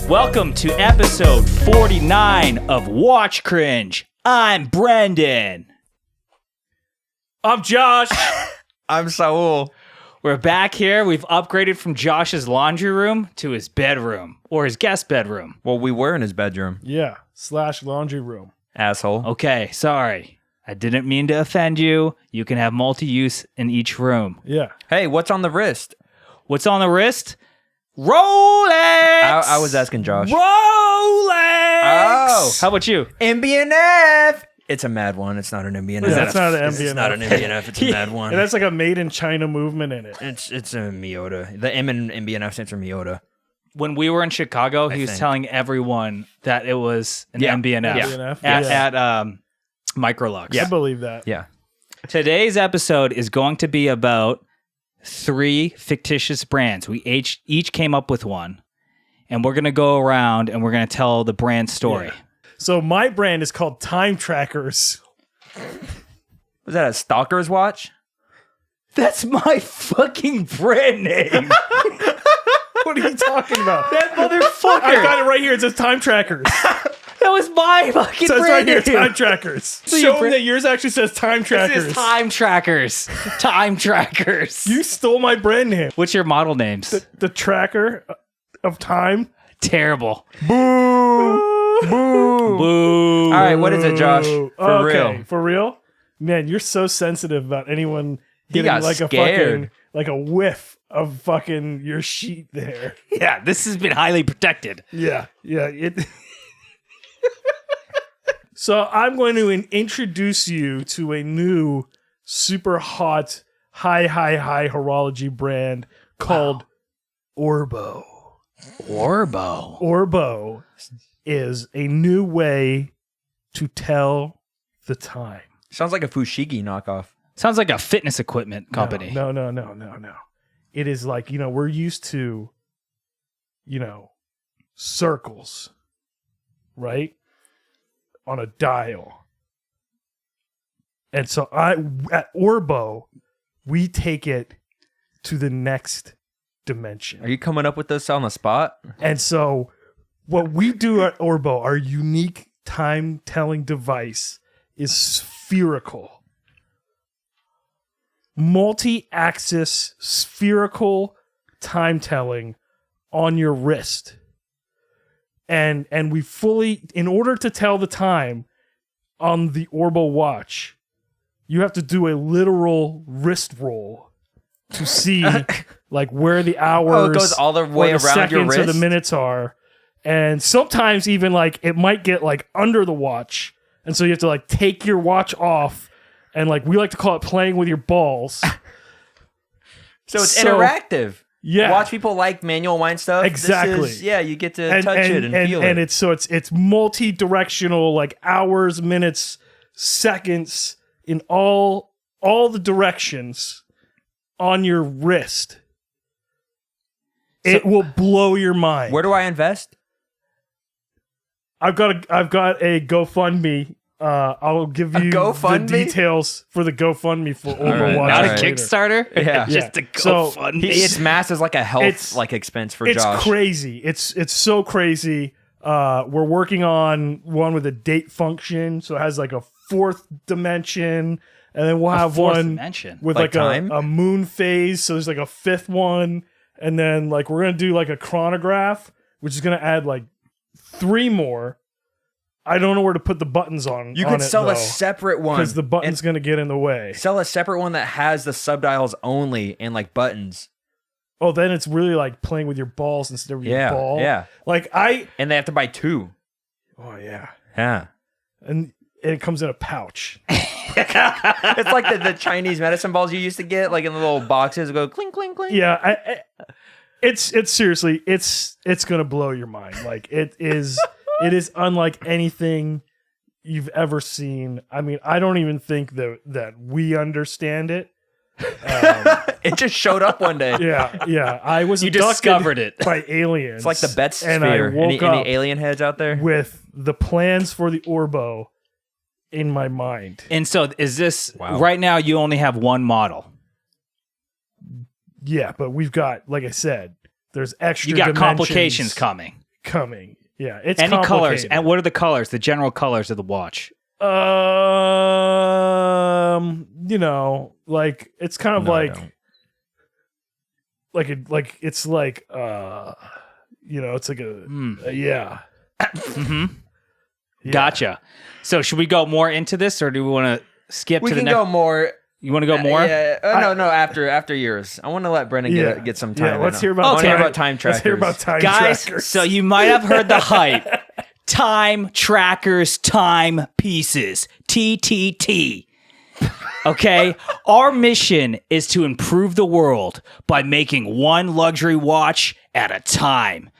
Welcome to episode 49 of Watch Cringe. I'm Brendan. I'm Josh. I'm Saul. We're back here. We've upgraded from Josh's laundry room to his bedroom, or his guest bedroom. Well, we were in his bedroom. Yeah, / laundry room. Asshole. Okay, sorry. I didn't mean to offend you. You can have multi-use in each room. Yeah. Hey, what's on the wrist? What's on the wrist? Rolex! I was asking Josh. Rolex! Oh. How about you? MB&F. It's a mad one. It's not an MB&F. Yeah, it's not an It's MB&F. not an MB&F. It's a mad one. And that's like a made in China movement in it. It's a Miyota. The M in MB&F stands for Miyota. When we were in Chicago, he was think. telling everyone that it was an Yeah. MB&F. MB&F, At Microlux. I believe that. Yeah. Today's episode is going to be about 3 fictitious brands. We each came up with one, and we're going to go around and we're going to tell the brand story. Yeah. So my brand is called Time Trackers. Was that a stalker's watch? That's my fucking brand name. What are you talking about? That motherfucker. I got it right here. It says Time Trackers. That was my fucking It says brand right here, name. Time Trackers. So Show your them that yours actually says Time Trackers. This is Time Trackers. Time Trackers. You stole my brand name. What's your model names? The tracker of time. Terrible. Boo. Boo. Boo. All right, what is it, Josh? For real. For real? Man, you're so sensitive about anyone He getting got like scared. a whiff of fucking your sheet there. Yeah, this has been highly protected. Yeah. So I'm going to introduce you to a new super hot high horology brand called Orbo. Orbo. Orbo is a new way to tell the time. Sounds like a Fushigi knockoff. Sounds like a fitness equipment company. No. It is like, we're used to, circles, right? On a dial. And so at Orbo, we take it to the next dimension. Are you coming up with this on the spot? And so what we do at Orbo, our unique time-telling device, is spherical. Multi-axis spherical time-telling on your wrist. And we fully, in order to tell the time on the Orbo watch, you have to do a literal wrist roll to see like where the hours it goes all the way or the around your seconds or the wrist? minutes are. And sometimes even like it might get like under the watch. And so you have to like take your watch off and like we like to call it playing with your balls. So it's interactive. Yeah. Watch people like manual wind stuff. Exactly. You get to touch it and feel and it. it's multi-directional, like hours, minutes, seconds in all the directions on your wrist. It will blow your mind. Where do I invest? I've got a GoFundMe. I'll give you the GoFundMe? details for the GoFundMe for Orbo right, Watch. Not a Alright. Kickstarter? Yeah. Just a So, GoFundMe. It's mass as like a health It's- expense for It's Josh. crazy. It's so crazy. We're working on one with a date function, so it has like a 4th dimension, and then we'll have fourth one dimension? with Like like time? a moon phase. So there's like a 5th one, and then like we're gonna do like a chronograph, which is gonna add like 3 more. I don't know where to put the buttons on. You on could it, sell though, a separate one. because the button's gonna get in the way. Sell a separate one that has the subdials only and like buttons. Oh, then it's really like playing with your balls instead of your Yeah, ball. yeah. Like And they have to buy 2. oh yeah, Yeah. and it comes in a pouch. It's like the Chinese medicine balls you used to get, like in the little boxes, go clink, clink, clink. Yeah, it's seriously, it's gonna blow your mind. Like it is unlike anything you've ever seen. I mean, I don't even think that we understand it. It just showed up one day. Yeah. I was You abducted discovered it. by aliens. It's like the Bet and I sphere. woke Any up alien heads out there? with the plans for the Orbo in my mind. And so is this, Wow. right now you only have one model. Yeah, but we've got, like I said, there's extra You got dimensions complications coming. coming. Yeah, it's Any colors? complicated. And what are the colors? The general colors of the watch? You know, like it's kind of No, I like don't. it's like you know, it's like yeah. Mm-hmm. Yeah. Gotcha. So should we go more into this, or do we want to skip We to the can next? go more. You want to go more? Yeah. No. After yours, I want to let Brendan get some time. Yeah, in. let's hear I about wanna hear time. about time trackers. Let's hear about time Guys, trackers. so you might have heard the hype. Time trackers, time pieces, TTT. Okay? Our mission is to improve the world by making one luxury watch at a time,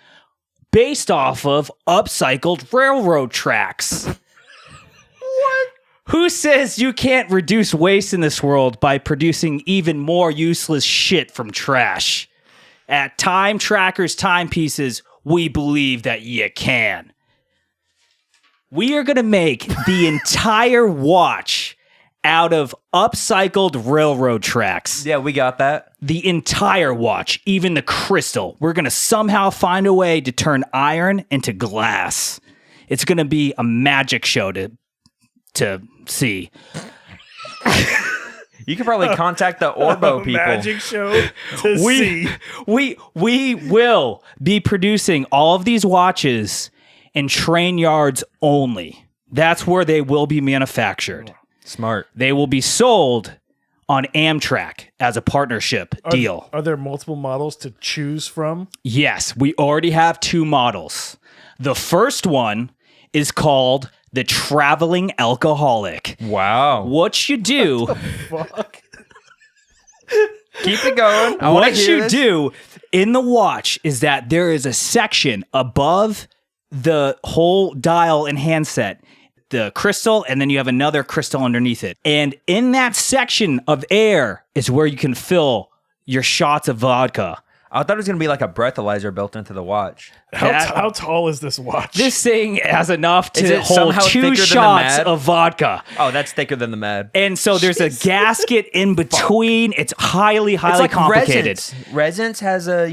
based off of upcycled railroad tracks. What? Who says you can't reduce waste in this world by producing even more useless shit from trash? At Time Trackers Timepieces, we believe that you can. We are going to make the entire watch out of upcycled railroad tracks. Yeah, we got that. The entire watch, even the crystal. We're going to somehow find a way to turn iron into glass. It's going to be a magic show to see. You could probably contact the Orbo people. Magic show to see. We will be producing all of these watches in train yards only. That's where they will be manufactured. Smart. They will be sold on Amtrak as a partnership deal. Are there multiple models to choose from? Yes, we already have 2 models. The first one is called the Traveling Alcoholic. Wow. What you do, Fuck. Keep it going. I wanna what hear you this. do in the watch is that there is a section above the whole dial and handset, the crystal, and then you have another crystal underneath it. And in that section of air is where you can fill your shots of vodka. I thought it was going to be like a breathalyzer built into the watch. How tall is this watch? This thing has enough Is to it hold somehow 2 thicker than the shots Mad? of vodka. Oh, that's thicker than the Mad. And so there's a gasket in between. It's highly It's like complicated. resins. Resins has the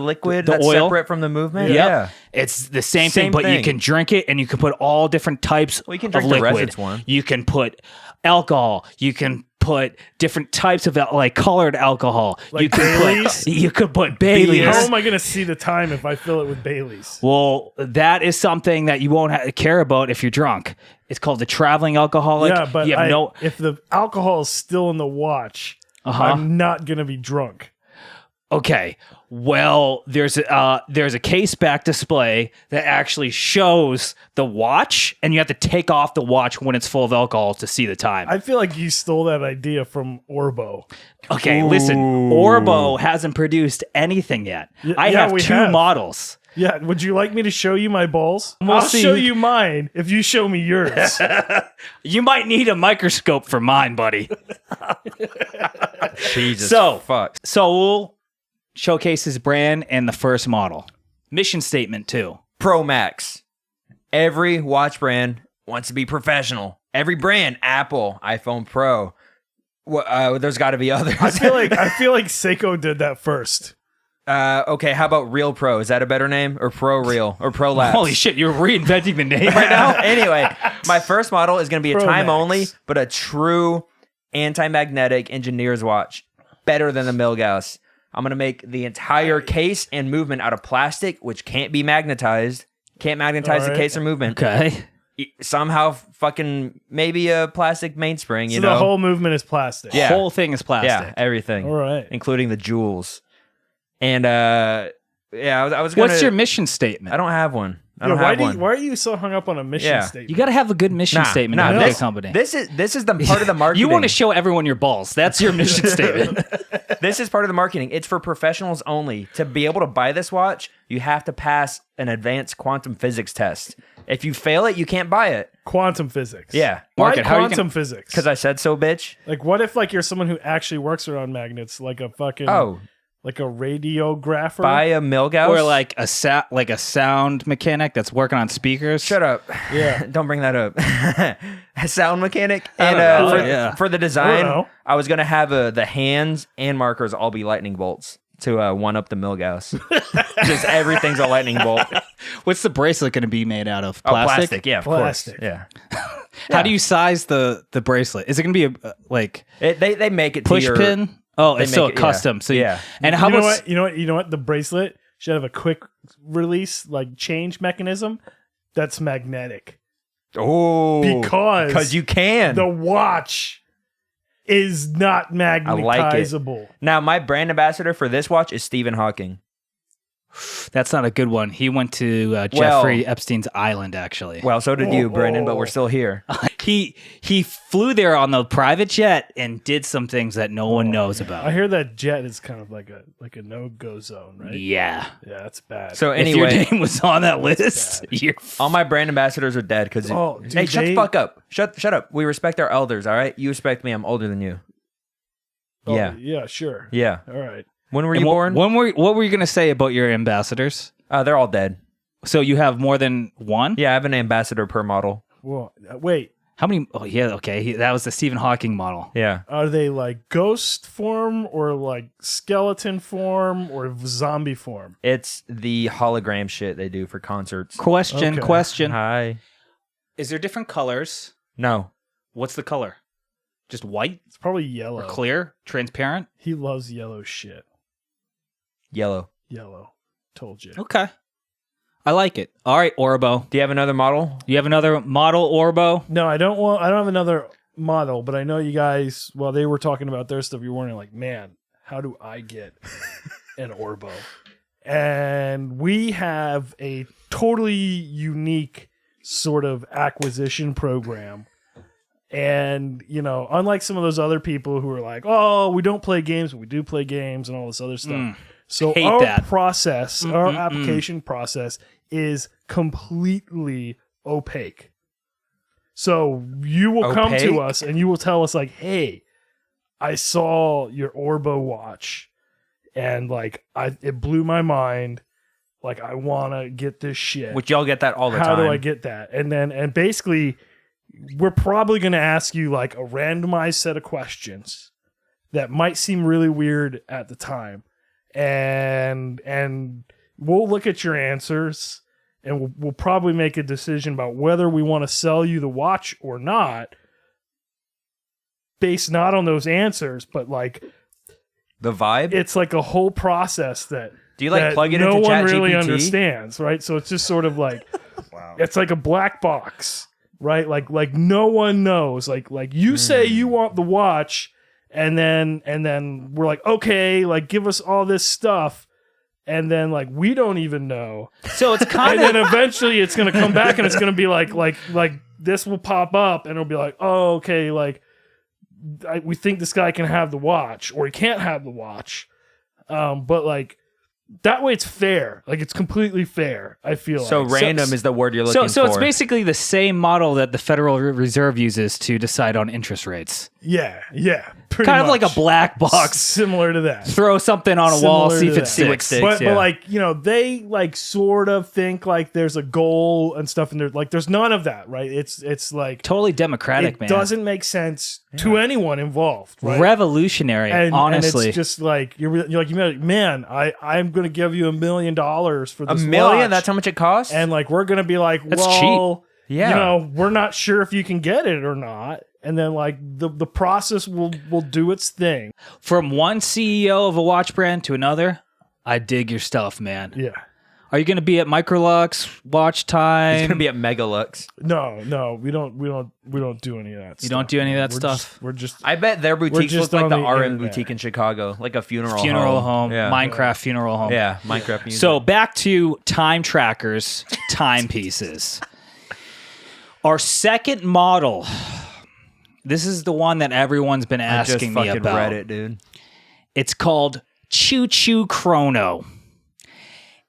liquid The that's oil? separate from the movement. Yep. Yeah. It's the same Same thing, but you thing. can drink it and you can put all different types Well, you can of drink the liquid. resins one. You can put alcohol. You can put different types of like colored alcohol. Like you can Baileys? you could put Baileys. How am I going to see the time if I fill it with Baileys? Well, that is something that you won't care about if you're drunk. It's called the Traveling Alcoholic. Yeah, but you have if the alcohol is still in the watch, I'm not going to be drunk. Okay. Well, there's a case back display that actually shows the watch, and you have to take off the watch when it's full of alcohol to see the time. I feel like you stole that idea from Orbo. Okay, listen. Orbo hasn't produced anything yet. I yeah, have we 2 have. models. Yeah, would you like me to show you my balls? We'll I'll see. show you mine if you show me yours. You might need a microscope for mine, buddy. Jesus. So- fuck. So we'll showcase his brand and the first model. Mission statement too. Pro Max. Every watch brand wants to be professional. Every brand, Apple, iPhone Pro. There's got to be others. I feel like Seiko did that first. Okay, how about Real Pro? Is that a better name? Or Pro Real? Or Pro Labs? Holy shit, you're reinventing the name right now? Anyway, my first model is going to be a Pro time Max. only, but a true anti-magnetic engineer's watch. Better than the Milgauss. I'm going to make the entire case and movement out of plastic, which can't be magnetized. Can't magnetize the Alright. case or movement. Okay. Somehow fucking maybe a plastic mainspring, you So know? the whole movement is plastic. Yeah. Whole thing is plastic. Yeah, everything. All right. Including the jewels. And I was going to... What's your mission statement? I don't have one. I Yeah, don't have one. why are you so hung up on a mission Yeah. statement? You got to have a good mission statement to have a company. This is the part of the marketing. You want to show everyone your balls. That's your mission statement. This is part of the marketing. It's for professionals only. To be able to buy this watch, you have to pass an advanced quantum physics test. If you fail it, you can't buy it. Quantum physics. Yeah. Why Market, how are you quantum physics? Because I said so, bitch. Like, what if you're someone who actually works around magnets, like a fucking like a radiographer? Buy a Milgauss. Or like a sound mechanic that's working on speakers. Shut up. Yeah. Don't bring that up. A sound mechanic. I And don't know. Yeah. for the I don't design, know. I was going to have the hands and markers all be lightning bolts. to one up the Milgauss. Just everything's a lightning bolt. What's the bracelet going to be made out of? Oh, Plastic? Yeah, of Plastic. course. Yeah. How do you size the bracelet? Is it going to be a like They make it push to your, pin? Oh, they it's so make it- custom. So yeah. And how you know about what? You know what? The bracelet should have a quick release, like change mechanism that's magnetic. Oh, Because you can. The watch is not like it. magnetizable. Now, my brand ambassador for this watch is Stephen Hawking. That's not a good one. He went to Jeffrey Epstein's island, actually. Well, so did you, Brendan, but we're still here. He flew there on the private jet and did some things that no one knows about. I hear that jet is kind of like a no-go zone, right? Yeah. Yeah, that's bad. So If your anyway, name was on that list, you're all my brand ambassadors are dead because dude, hey, shut the fuck up. Shut up. We respect our elders, all right? You respect me. I'm older than you. Oh, Yeah. yeah, sure. Yeah. All right. When were And you born? what were you going to say about your ambassadors? They're all dead. So you have more than one? Yeah, I have an ambassador per model. Well, wait. How many? Oh, yeah, okay. That was the Stephen Hawking model. Yeah. Are they like ghost form or like skeleton form or zombie form? It's the hologram shit they do for concerts. Question. Hi. Is there different colors? No. What's the color? Just white It's probably or yellow. clear? Transparent? He loves yellow shit. Yellow. Yellow. Told you. Okay. I like it. All right, Orbo. Do you have another model? You have another model, Orbo? No, I don't have another model, but I know you guys, while they were talking about their stuff, you were wondering like, man, how do I get an Orbo? And we have a totally unique sort of acquisition program. And, you know, unlike some of those other people who are like, oh, we don't play games, but we do play games and all this other stuff. So Hate our that. process, our application process is completely opaque. So you will come to Opaque? us and you will tell us like, hey, I saw your Orbo watch and like it blew my mind. Like I want to get this shit. Which y'all get that all the time. How do I get that? And basically we're probably going to ask you like a randomized set of questions that might seem really weird at the time. And we'll look at your answers and we'll probably make a decision about whether we want to sell you the watch or not based not on those answers, but like The vibe? it's like a whole process that Do you like that plug it no into one really ChatGPT? understands, right? So it's just sort of like it's like a black box, right? Like no one knows. Like you say you want the watch, and then we're like, okay, like give us all this stuff, and then like we don't even know. So it's kind And then eventually it's gonna come back and it's gonna be like this will pop up and it'll be like, oh, okay, like we think this guy can have the watch or he can't have the watch. But like that way it's fair. Like it's completely fair, I feel So like. random is the word you're looking for. So it's basically the same model that the Federal Reserve uses to decide on interest rates. Yeah. Pretty Kind of like much. a black box. Similar to that. Throw something on a wall, Similar see to if it that. See what sticks. sticks. But yeah. like, you know, they like sort of think like there's a goal and stuff, and there's like there's none of that, right? It's like Totally democratic, it man. doesn't make sense to anyone involved, right? Revolutionary, honestly. and it's just like you're like, man, I'm gonna give you $1 million for $1 this million? watch. That's how much it costs? And like we're gonna be like, That's well, Yeah. you know, we're not sure if you can get it or not. And then like the process will do its thing. From one CEO of a watch brand to another, I dig your stuff, man. Yeah. Are you going to be at Microlux, Watch Time? It's going to be at Megalux. No, we don't do any of that stuff. You don't do any of that We're stuff? We're just I bet their boutiques just look like on the the RM internet. boutique in Chicago, like a funeral home, Yeah. Minecraft funeral home. Yeah, Minecraft music. So back to time trackers, timepieces. Our second model. This is the one that everyone's been I just asking me fucking about. read it, dude. It's called Choo Choo Chrono.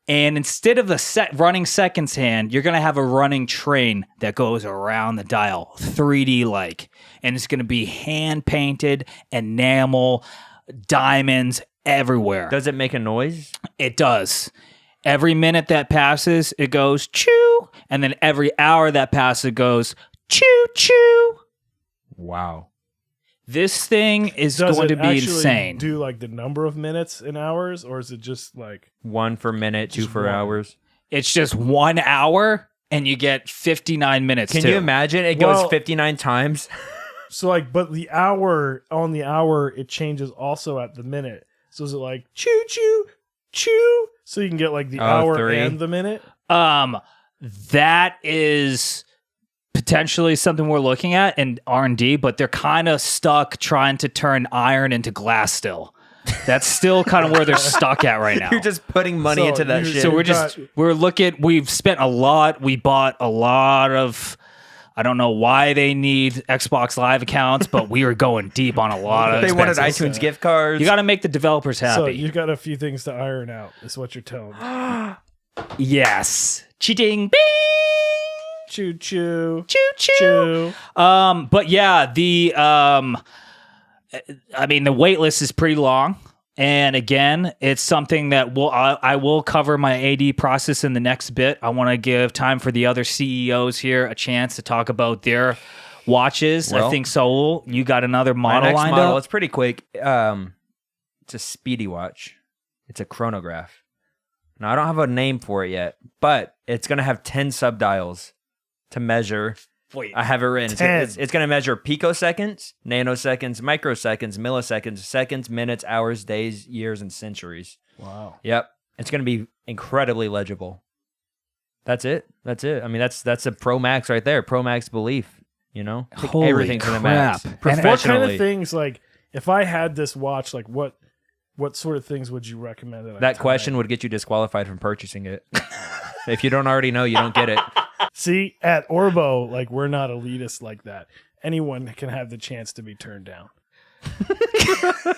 And instead of the running seconds hand, you're going to have a running train that goes around the dial, 3D like. And it's going to be hand painted, enamel, diamonds everywhere. Does it make a noise? It does. Every minute that passes, it goes choo. And then every hour that passes, it goes choo choo. Wow. This thing is Does going it to be actually insane. do like the number of minutes and hours, or is it just like 1 for minute, 2 for one. hours. It's just 1 hour, and you get 59 minutes. Can you imagine? It goes 59 times. so like? But the hour on the hour, it changes also at the minute. So is it like choo choo choo? So you can get like the hour 3. and the minute. That is potentially something we're looking at in R&D, but they're kind of stuck trying to turn iron into glass still. That's still kind of where they're stuck at right now. You're just putting money So into that you- shit. So we've spent a lot. We bought a lot of, I don't know why they need Xbox Live accounts, but we were going deep on a lot of they wanted expenses. iTunes gift cards. You got to make the developers happy. So you got a few things to iron out. Is what you're telling me. Yes. Cheating. Bing. Choo choo Choo choo. choo. But yeah, the wait list is pretty long. And again, it's something that I will cover my AD process in the next bit. I want to give time for the other CEOs here a chance to talk about their watches. Well, I think Saul, you got another My model next lined model, up. it's pretty quick. It's a speedy watch. It's a chronograph. Now, I don't have a name for it yet, but it's going to have 10 subdials to measure. Wait, I have it written. 10. It's going to measure picoseconds, nanoseconds, microseconds, milliseconds, seconds, minutes, hours, days, years, and centuries. Wow. Yep. It's going to be incredibly legible. That's it. I mean, that's a Pro Max right there. Pro Max belief, you know? Take Holy everything to the max. crap. And What kind Professionally. of things, like, if I had this watch, like, what sort of things would you recommend? That question would get you disqualified from purchasing it. If you don't already know, you don't get it. See, at Orbo, like, we're not elitist like that. Anyone can have the chance to be turned down.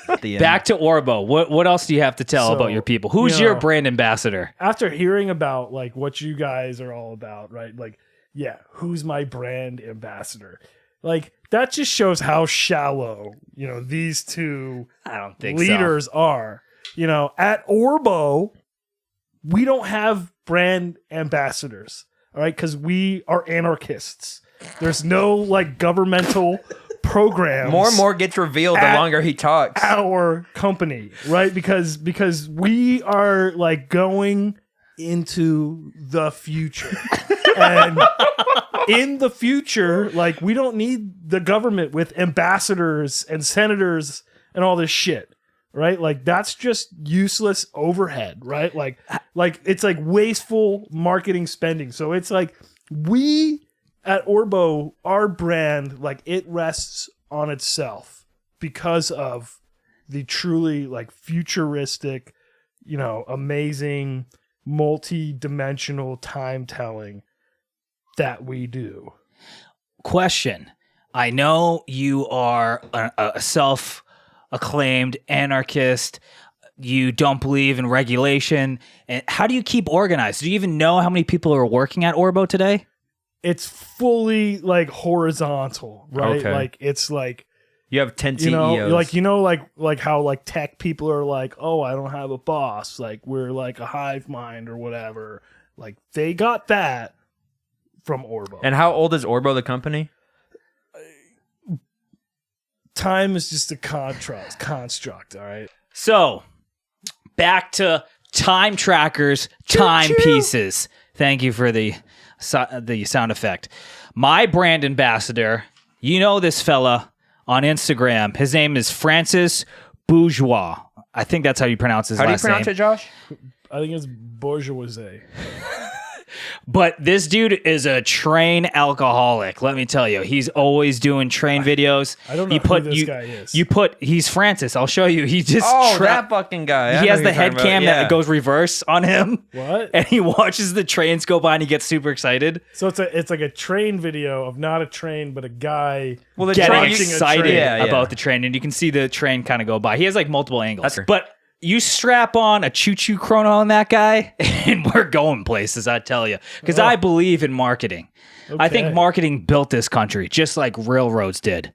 At the end. back to Orbo. What else do you have to tell So, about your people? Who's you your know- brand ambassador? After hearing about, like, what you guys are all about, right? Like, yeah, who's my brand ambassador? Like, that just shows how shallow, these two I don't think leaders are. At Orbo, we don't have brand ambassadors, all right? Because we are anarchists. There's no like governmental programs. More and more gets revealed the At- longer he talks. Our company, right? Because we are like going into the future. And in the future, like, we don't need the government with ambassadors and senators and all this shit, right? Like, that's just useless overhead, right? Like it's like wasteful marketing spending. So it's like, we at Orbo, our brand, like, it rests on itself because of the truly like futuristic, amazing, multi-dimensional time telling that we do. Question. I know you are a self-acclaimed anarchist. You don't believe in regulation. And how do you keep organized? Do you even know how many people are working at Orbo today? It's fully like horizontal, right? Okay. Like, it's like, You have 10 you know, CEOs. like how like tech people are like, oh, I don't have a boss. Like, we're like a hive mind or whatever. Like, they got that from Orbo. And how old is Orbo, the company? Time is just a construct, all right? So, back to time trackers, timepieces. Thank you for the sound effect. My brand ambassador, you know this fella on Instagram. His name is Francis Bourgeois. I think that's how you pronounce his How do you last pronounce name. it, Josh? I think it's bourgeoisie. But this dude is a train alcoholic. Let me tell you, he's always doing train videos. I don't know who this guy is. He's Francis. I'll show you. He just That fucking guy. he has the head cam that goes reverse on him. What? And he watches the trains go by and he gets super excited. So it's like a train video of not a train, but a guy. Well, the Getting train- watching a excited train. Yeah, yeah. about the train, and you can see the train kind of go by. He has like multiple angles. That's- But you strap on a choo-choo chrono on that guy, and we're going places, I tell you. Because I believe in marketing. I think Okay. marketing built this country, just like railroads did.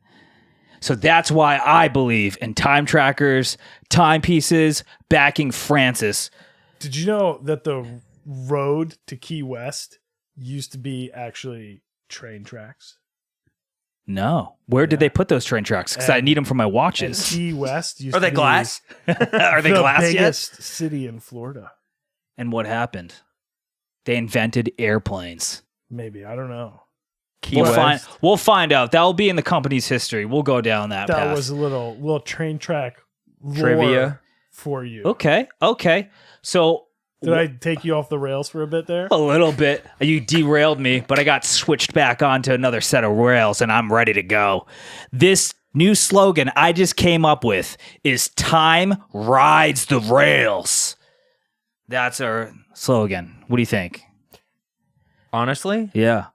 So that's why I believe in time trackers, timepieces, backing Francis. Did you know that the road to Key West used to be actually train tracks? No. Where did they put those train tracks? Because I need them for my And watches. Key West used Are to they be glass? Are they the glass yet? biggest city in Florida. And what happened? They invented airplanes. Maybe, I don't know. Key We'll West. find out. That will be in the company's history. We'll go down that That path. was a little train track lore Trivia. for you. Okay. So Did I take you off the rails for a bit there? a little bit. You derailed me, but I got switched back onto another set of rails and I'm ready to go. This new slogan I just came up with is "Time rides the rails." That's our slogan. What do you think? Honestly, Yeah.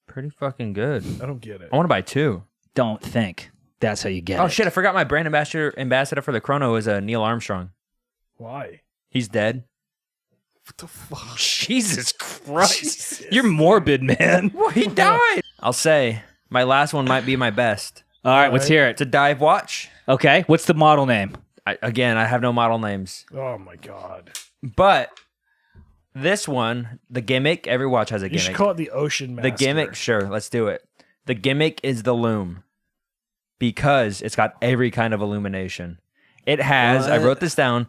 pretty fucking good. I don't get it. I want to buy 2. Don't think. That's how you get it. Oh shit! I forgot my brand ambassador for the Chrono is Neil Armstrong. Why? He's dead. What the fuck? Jesus Christ. Jesus. You're morbid, man. What? He died. I'll say my last one might be my best. All right, let's hear it. It's a dive watch. Okay. What's the model name? I have no model names, Oh my god. but this one, the gimmick. Every watch has a You gimmick. should call it the Ocean Master. The gimmick, sure, let's do it. The gimmick is the loom because it's got every kind of illumination. It has, I What? wrote this down,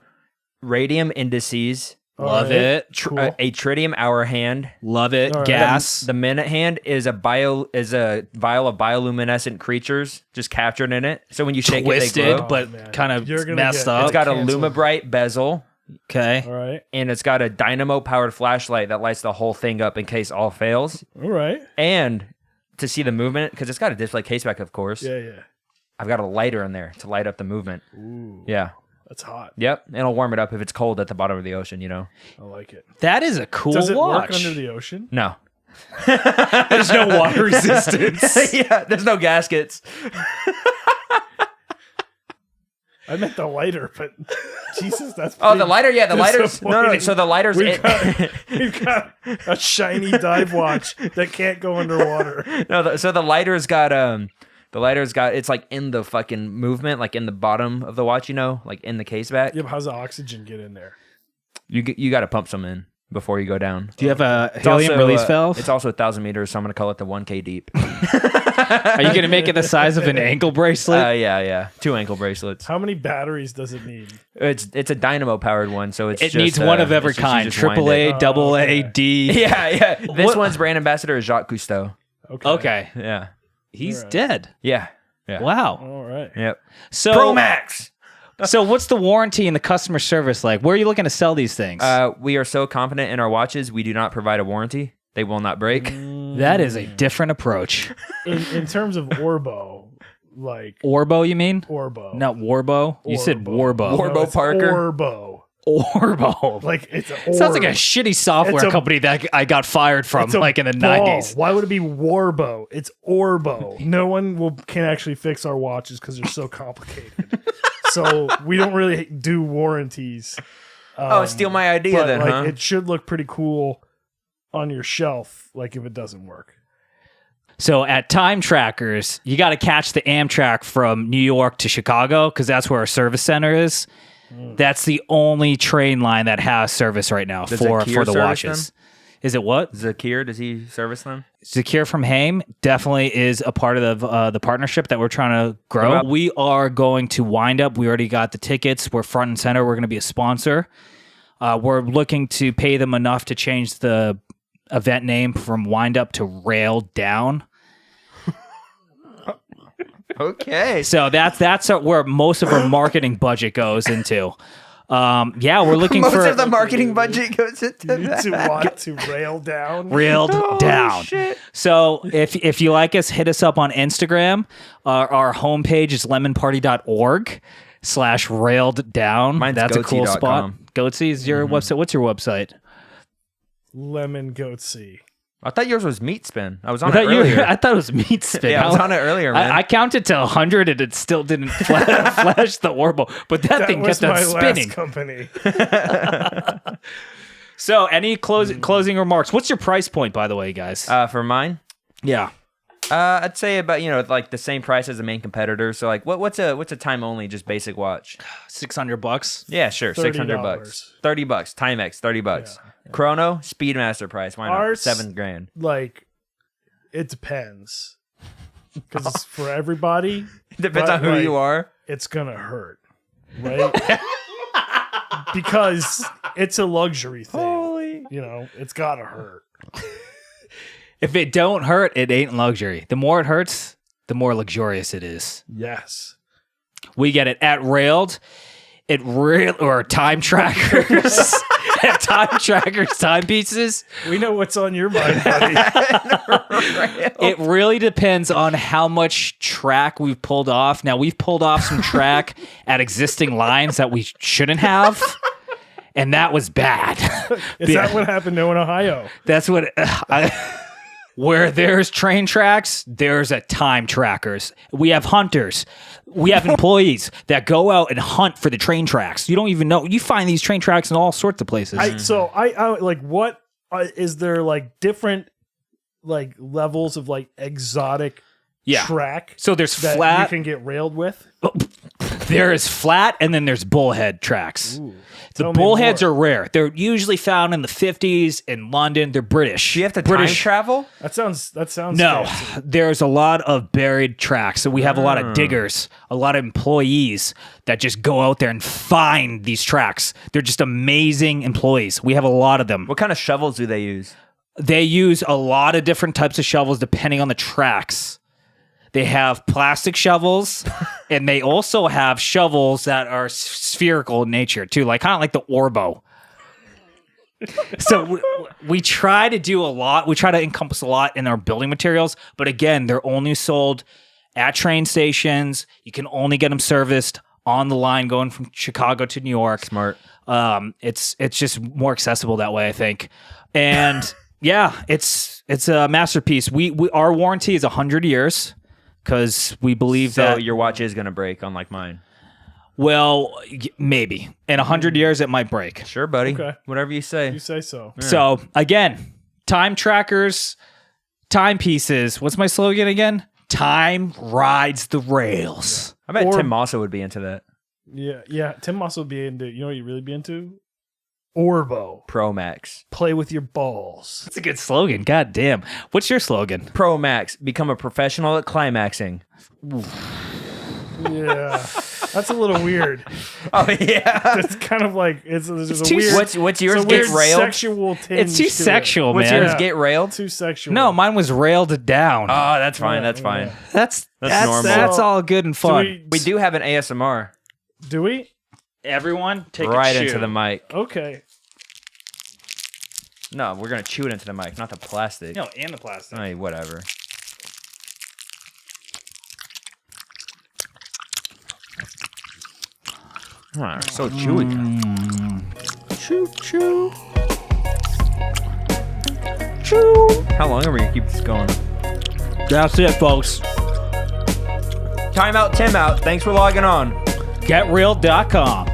radium indices, All Love right. it. Cool. a tritium hour hand. Love it. All right. Gas. The minute hand is a vial of bioluminescent creatures just captured in it. So when you shake Twisted, it, they glow. Oh, but man. kind of You're gonna messed get- up. It's got a Cancel. Lumibright bezel, Okay. All right. and it's got a dynamo powered flashlight that lights the whole thing up in case all fails. All right. And to see the movement, because it's got a display caseback, of course. Yeah. I've got a lighter in there to light up the movement. Ooh. Yeah. That's hot. Yep. It'll warm it up if it's cold at the bottom of the ocean, you know? I like it. That is a cool Does it watch. work under the ocean? No. There's no water resistance. Yeah, there's no gaskets. I meant the lighter, but Jesus, that's Oh, the pretty lighter? Yeah, the lighter's... No, disappointing. so the lighter's... We've got a shiny dive watch that can't go underwater. so the lighter's got... It's like in the fucking movement, like in the bottom of the watch, you know? Like in the caseback. Yeah, but how's the oxygen get in there? You got to pump some in before you go down. Do you have a It's helium also, release valve? It's also 1,000 meters, so I'm going to call it the 1K deep. Are you going to make it the size of an ankle bracelet? Yeah. 2 ankle bracelets. How many batteries does it need? It's a dynamo powered one, so it's It just, needs one of every it's just- you kind. just wind AAA, it. double A, okay. D. Yeah. This What- one's brand ambassador is Jacques Cousteau. Okay. Yeah. He's Alright. dead. Yeah. Wow. All right. Yep. So, Pro Max. so what's the warranty and the customer service like? Where are you looking to sell these things? We are so confident in our watches, we do not provide a warranty. They will not break. That is a different approach. In terms of Orbo, like Orbo, you mean? Orbo. Not Warbo? You said Warbo. Warbo it's Parker. Orbo. Orbo. Like it's Sounds like a shitty software It's a- company that I got fired from It's a like in the ball. 90s. Why would it be Warbo? It's Orbo. No one can actually fix our watches because they're so complicated. So we don't really do warranties. Steal my idea But then, like, huh? it should look pretty cool on your shelf. Like if it doesn't work. So at Time Trackers, you got to catch the Amtrak from New York to Chicago because that's where our service center is. That's the only train line that has service right now Does for Zakir the service watches. Is it what? Zakir, does he service them? Zakir from Haim definitely is a part of the partnership that we're trying to grow. What about- We are going to wind up. We already got the tickets. We're front and center. We're going to be a sponsor. We're looking to pay them enough to change the event name from Wind Up to Rail Down. Okay. So that's where most of our marketing budget goes into. We're looking Most for of the marketing budget goes into You that. to want to rail down. railed down. Shit. So if you like us, hit us up on Instagram. Our homepage is lemonparty.org/railed down. Mine's That's a cool spot. goatsy.com. Goatsy is your website. What's your website? Lemon goatsy. I thought yours was Meat Spin. I was on I it thought, earlier. I thought it was meat spin. Yeah, I was on it earlier, man. I counted to 100 and it still didn't flash the Orbo, but that thing was kept on my spinning. last company. So, any closing remarks? What's your price point, by the way, guys? For mine, Yeah. I'd say about like the same price as the main competitor. So like, what's a time only just basic watch? $600. Yeah, sure, $600, $30, Timex, $30, Chrono, Speedmaster price. Why not? Ours- $7,000. Like, it depends. because for everybody, Depends but, on who like, you are. it's gonna hurt, right? Because it's a luxury thing. You know, it's gotta hurt. If it don't hurt, it ain't luxury. The more it hurts, the more luxurious it is. Yes. We get it at Railed, or Time Trackers, at Time Trackers timepieces. We know what's on your mind, buddy. It really depends on how much track we've pulled off. Now, we've pulled off some track at existing lines that we shouldn't have, and that was bad. Is that what happened to in Ohio? That's what where there's train tracks, there's a Time Trackers. We have hunters. We have employees that go out and hunt for the train tracks. You don't even know. You find these train tracks in all sorts of places. I like, what is there, like, different, like, levels of, like, exotic track? So there's that flat. you can get railed with. There is flat, and then there's bullhead tracks. Ooh, the tell me bullheads more. are rare. They're usually found in the 50s in London. They're British. Do you have to British time travel? That sounds No, fancy. there's a lot of buried tracks. So we have a lot of diggers, a lot of employees that just go out there and find these tracks. They're just amazing employees. We have a lot of them. What kind of shovels do they use? They use a lot of different types of shovels depending on the tracks. They have plastic shovels, and they also have shovels that are spherical in nature too, like kind of like the Orbo. So we try to do a lot. We try to encompass a lot in our building materials, but again, they're only sold at train stations. You can only get them serviced on the line going from Chicago to New York. Smart. It's just more accessible that way, I think. And yeah, it's a masterpiece. We our warranty is 100 years because we believe So that your watch is going to break, unlike mine. well, maybe in 100 years it might break. Sure, buddy. Okay. Whatever you say. You say so. So again, Time Trackers, timepieces. What's my slogan again? Time rides the rails. I bet Or- Tim Massa would be into that. Yeah. Tim Moss will be into. You know what you really be into? Orbo. Pro Max. Play with your balls. That's a good slogan. God damn. What's your slogan? Pro Max. Become a professional at climaxing. Yeah, that's a little weird. Oh, yeah. It's kind of like there's a too- weird. What's it's yours a get weird railed? sexual tinge. It's too to it. sexual, What's man. yours Yeah. get railed? Too sexual. No, mine was railed down. Oh, that's fine. Yeah, That's fine. yeah. that's normal. That's all good and fun. We do have an ASMR Do we? Everyone, take right a chew. into the mic. Okay. No, we're going to chew it into the mic, not the plastic. No, and the plastic. Ay, whatever. Ah, so chewy. Choo choo. How long are we going to keep this going? That's it, folks. Time out, Tim out. Thanks for logging on. GetReal.com.